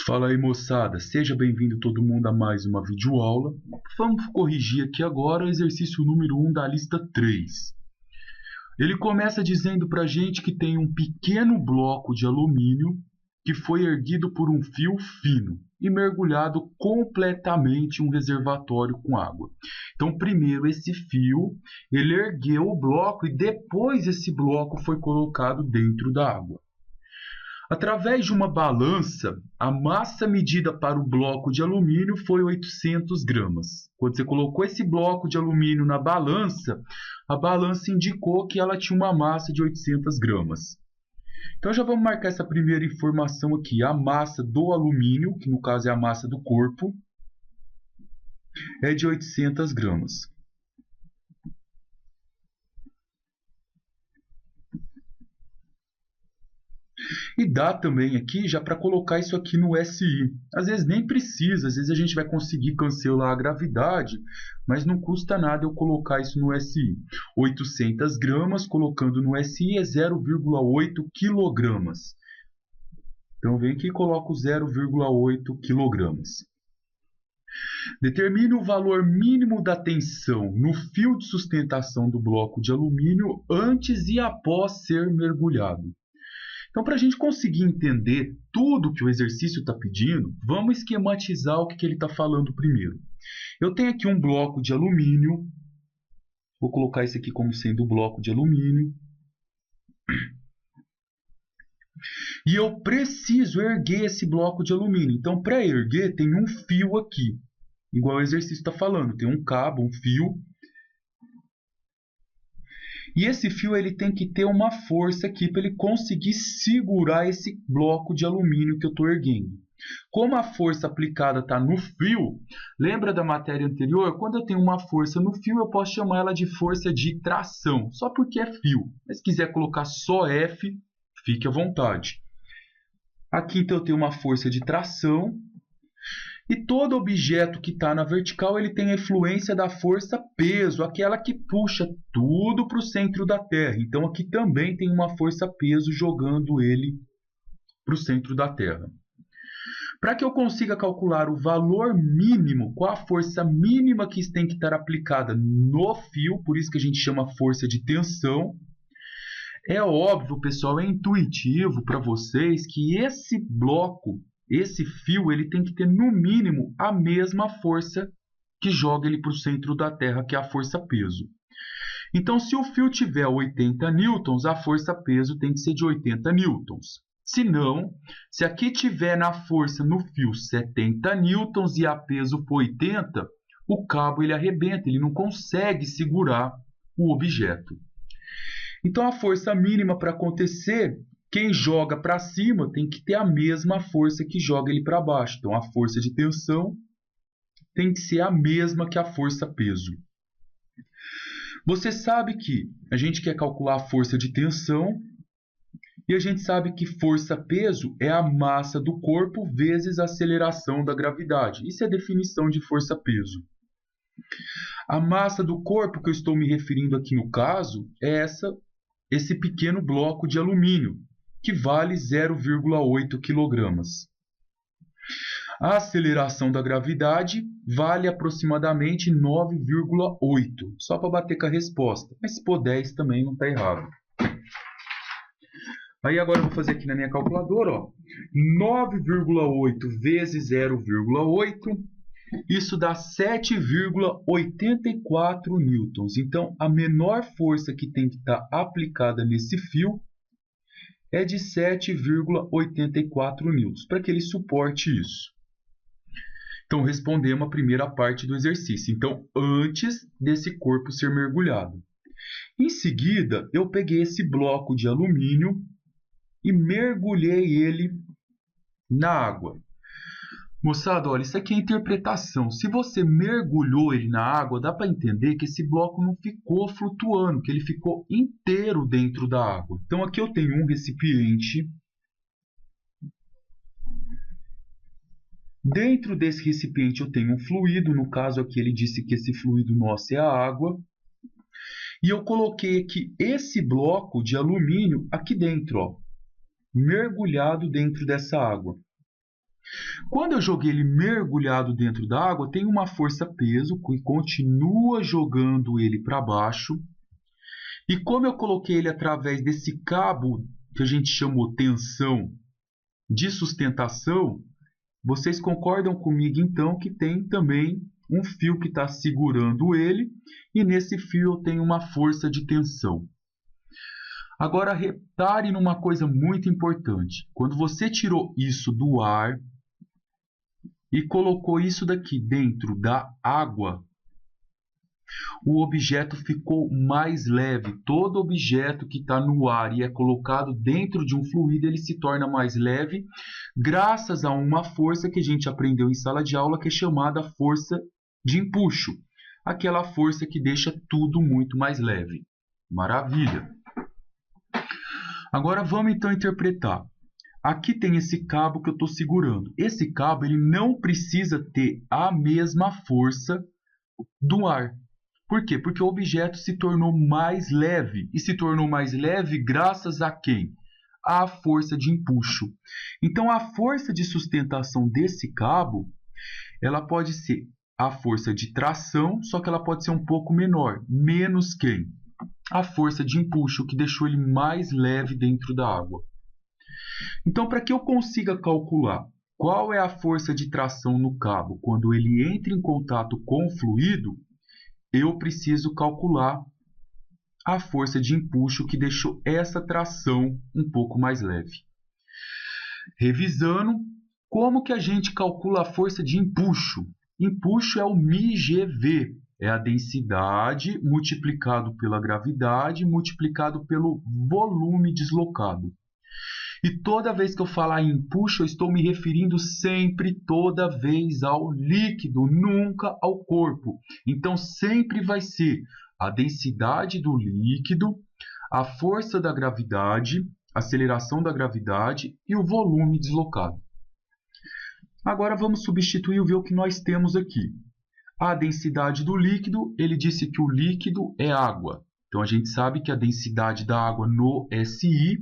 Fala aí, moçada, seja bem-vindo todo mundo a mais uma videoaula. Vamos corrigir aqui agora o exercício número 1 da lista 3. Ele começa dizendo para a gente que tem um pequeno bloco de alumínio que foi erguido por um fio fino e mergulhado completamente em um reservatório com água. Então, primeiro esse fio, ele ergueu o bloco e depois esse bloco foi colocado dentro da água. Através de uma balança, a massa medida para o bloco de alumínio foi 800 gramas. Quando você colocou esse bloco de alumínio na balança, a balança indicou que ela tinha uma massa de 800 gramas. Então já vamos marcar essa primeira informação aqui. A massa do alumínio, que no caso é a massa do corpo, é de 800 gramas. E dá também aqui já para colocar isso aqui no SI. Às vezes nem precisa, às vezes a gente vai conseguir cancelar a gravidade, mas não custa nada eu colocar isso no SI. 800 gramas colocando no SI é 0,8 quilogramas. Então vem aqui e coloco 0,8 quilogramas. Determine o valor mínimo da tensão no fio de sustentação do bloco de alumínio antes e após ser mergulhado. Então, para a gente conseguir entender tudo que o exercício está pedindo, vamos esquematizar o que ele está falando primeiro. Eu tenho aqui um bloco de alumínio, vou colocar esse aqui como sendo o bloco de alumínio, e eu preciso erguer esse bloco de alumínio. Então, para erguer, tem um fio aqui, igual o exercício está falando, tem um cabo, um fio. E esse fio ele tem que ter uma força aqui para ele conseguir segurar esse bloco de alumínio que eu estou erguendo. Como a força aplicada está no fio, lembra da matéria anterior? Quando eu tenho uma força no fio, eu posso chamar ela de força de tração, só porque é fio. Mas se quiser colocar só F, fique à vontade. Aqui então eu tenho uma força de tração. E todo objeto que está na vertical ele tem a influência da força peso, aquela que puxa tudo para o centro da Terra. Então aqui também tem uma força peso jogando ele para o centro da Terra. Para que eu consiga calcular o valor mínimo, qual a força mínima que tem que estar aplicada no fio, por isso que a gente chama força de tensão, é óbvio, pessoal, é intuitivo para vocês que esse bloco, esse fio, ele tem que ter no mínimo a mesma força que joga ele para o centro da Terra, que é a força peso. Então, se o fio tiver 80 newtons, a força peso tem que ser de 80 newtons. Se não, se aqui tiver na força no fio 70 newtons e a peso for 80, o cabo ele arrebenta, ele não consegue segurar o objeto. Então, a força mínima para acontecer, quem joga para cima tem que ter a mesma força que joga ele para baixo. Então, a força de tensão tem que ser a mesma que a força peso. Você sabe que a gente quer calcular a força de tensão e a gente sabe que força-peso é a massa do corpo vezes a aceleração da gravidade. Isso é a definição de força-peso. A massa do corpo que eu estou me referindo aqui no caso é esse pequeno bloco de alumínio, que vale 0,8 kg. A aceleração da gravidade vale aproximadamente 9,8, só para bater com a resposta. Mas se for 10 também não está errado. Aí agora eu vou fazer aqui na minha calculadora, ó, 9,8 vezes 0,8, isso dá 7,84 newtons. Então, a menor força que tem que estar aplicada nesse fio é de 7,84 newtons, para que ele suporte isso. Então, respondemos a primeira parte do exercício. Então, antes desse corpo ser mergulhado. Em seguida, eu peguei esse bloco de alumínio e mergulhei ele na água. Moçada, olha, isso aqui é interpretação. Se você mergulhou ele na água, dá para entender que esse bloco não ficou flutuando, que ele ficou inteiro dentro da água. Então, aqui eu tenho um recipiente. Dentro desse recipiente eu tenho um fluido, no caso aqui ele disse que esse fluido nosso é a água. E eu coloquei aqui esse bloco de alumínio aqui dentro, ó, mergulhado dentro dessa água. Quando eu joguei ele mergulhado dentro da água, tem uma força-peso que continua jogando ele para baixo. E como eu coloquei ele através desse cabo que a gente chamou tensão de sustentação, vocês concordam comigo então que tem também um fio que está segurando ele e nesse fio eu tenho uma força de tensão. Agora repare numa coisa muito importante. Quando você tirou isso do ar e colocou isso daqui dentro da água, o objeto ficou mais leve. Todo objeto que está no ar e é colocado dentro de um fluido, ele se torna mais leve, graças a uma força que a gente aprendeu em sala de aula, que é chamada força de empuxo. Aquela força que deixa tudo muito mais leve. Maravilha! Agora vamos então interpretar. Aqui tem esse cabo que eu estou segurando. Esse cabo ele não precisa ter a mesma força do ar. Por quê? Porque o objeto se tornou mais leve. E se tornou mais leve graças a quem? À força de empuxo. Então, a força de sustentação desse cabo, ela pode ser a força de tração, só que ela pode ser um pouco menor. Menos quem? A força de empuxo, que deixou ele mais leve dentro da água. Então, para que eu consiga calcular qual é a força de tração no cabo quando ele entra em contato com o fluido, eu preciso calcular a força de empuxo que deixou essa tração um pouco mais leve. Revisando, como que a gente calcula a força de empuxo? Empuxo é o μgv, é a densidade multiplicado pela gravidade multiplicado pelo volume deslocado. E toda vez que eu falar em empuxo, eu estou me referindo sempre, toda vez, ao líquido, nunca ao corpo. Então, sempre vai ser a densidade do líquido, a força da gravidade, a aceleração da gravidade e o volume deslocado. Agora, vamos substituir e ver o que nós temos aqui. A densidade do líquido, ele disse que o líquido é água. Então, a gente sabe que a densidade da água no SI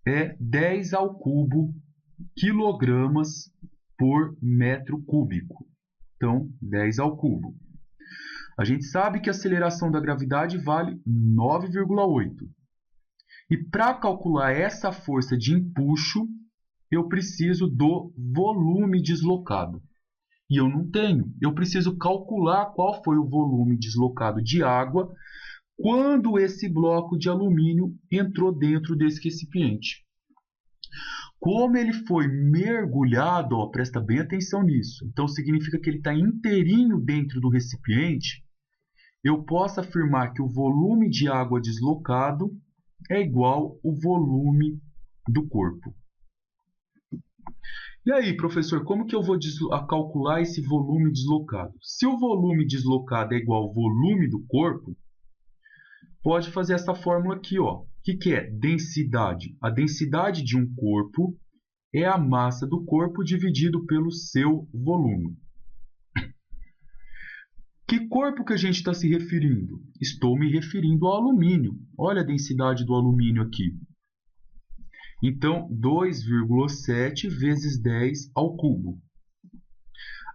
é 10 ao cubo quilogramas por metro cúbico. Então, 10 ao cubo. A gente sabe que a aceleração da gravidade vale 9,8. E para calcular essa força de empuxo, eu preciso do volume deslocado. E eu não tenho. Eu preciso calcular qual foi o volume deslocado de água quando esse bloco de alumínio entrou dentro desse recipiente. Como ele foi mergulhado, ó, presta bem atenção nisso. Então, significa que ele está inteirinho dentro do recipiente. Eu posso afirmar que o volume de água deslocado é igual ao volume do corpo. E aí, professor, como que eu vou calcular esse volume deslocado? Se o volume deslocado é igual ao volume do corpo, pode fazer essa fórmula aqui, ó. O que é densidade? A densidade de um corpo é a massa do corpo dividido pelo seu volume. Que corpo que a gente está se referindo? Estou me referindo ao alumínio. Olha a densidade do alumínio aqui. Então, 2,7 vezes 10 ao cubo.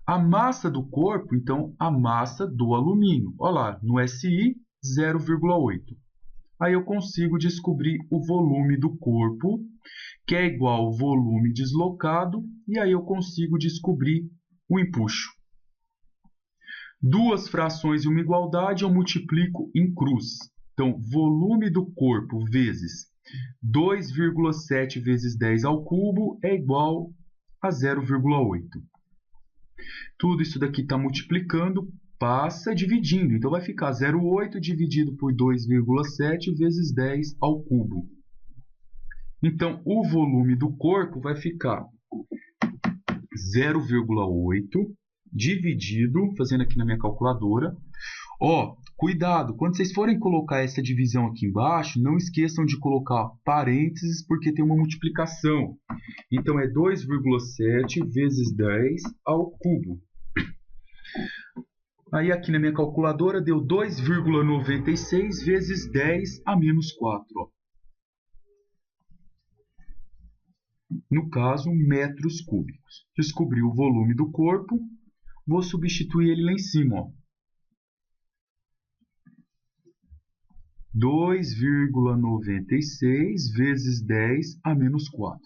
A massa do corpo, então, a massa do alumínio. Olha lá, no SI, 0,8. Aí eu consigo descobrir o volume do corpo, que é igual ao volume deslocado, e aí eu consigo descobrir o empuxo. Duas frações e uma igualdade eu multiplico em cruz. Então, volume do corpo vezes 2,7 vezes 10 ao cubo é igual a 0,8. Tudo isso daqui está multiplicando, passa dividindo. Então, vai ficar 0,8 dividido por 2,7 vezes 10 ao cubo. Então, o volume do corpo vai ficar 0,8 dividido, fazendo aqui na minha calculadora. Ó, cuidado, quando vocês forem colocar essa divisão aqui embaixo, não esqueçam de colocar parênteses, porque tem uma multiplicação. Então, é 2,7 vezes 10 ao cubo. Aí, aqui na minha calculadora, deu 2,96 vezes 10 a menos 4. Ó. no caso, metros cúbicos. Descobri o volume do corpo, vou substituir ele lá em cima, ó. 2,96 vezes 10 a menos 4.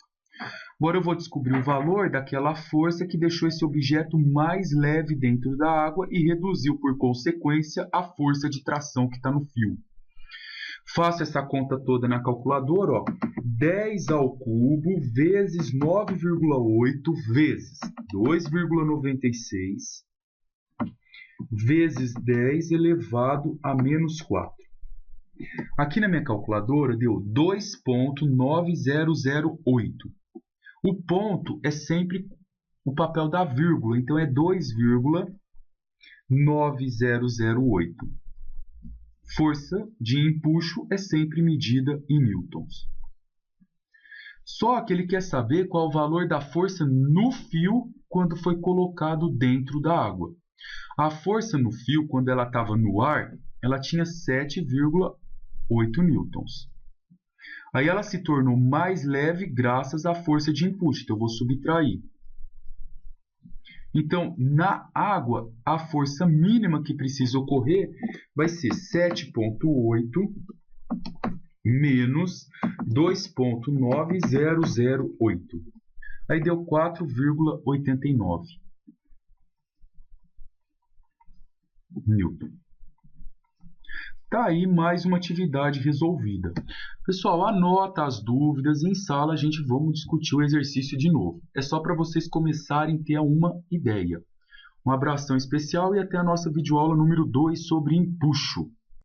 Agora eu vou descobrir o valor daquela força que deixou esse objeto mais leve dentro da água e reduziu, por consequência, a força de tração que está no fio. Faço essa conta toda na calculadora, ó. 10 ao cubo vezes 9,8 vezes 2,96 vezes 10 elevado a menos 4. Aqui na minha calculadora deu 2,9008. O ponto é sempre o papel da vírgula, então é 2,9008. Força de empuxo é sempre medida em newtons. Só que ele quer saber qual o valor da força no fio quando foi colocado dentro da água. A força no fio, quando ela estava no ar, ela tinha 7,8 newtons. Aí ela se tornou mais leve graças à força de empuxo, então eu vou subtrair. Então, na água, a força mínima que precisa ocorrer vai ser 7,8 menos 2,9008. Aí deu 4,89 newton. Tá aí mais uma atividade resolvida. Pessoal, anota as dúvidas e em sala a gente vamos discutir o exercício de novo. É só para vocês começarem a ter uma ideia. Um abração especial e até a nossa videoaula número 2 sobre empuxo.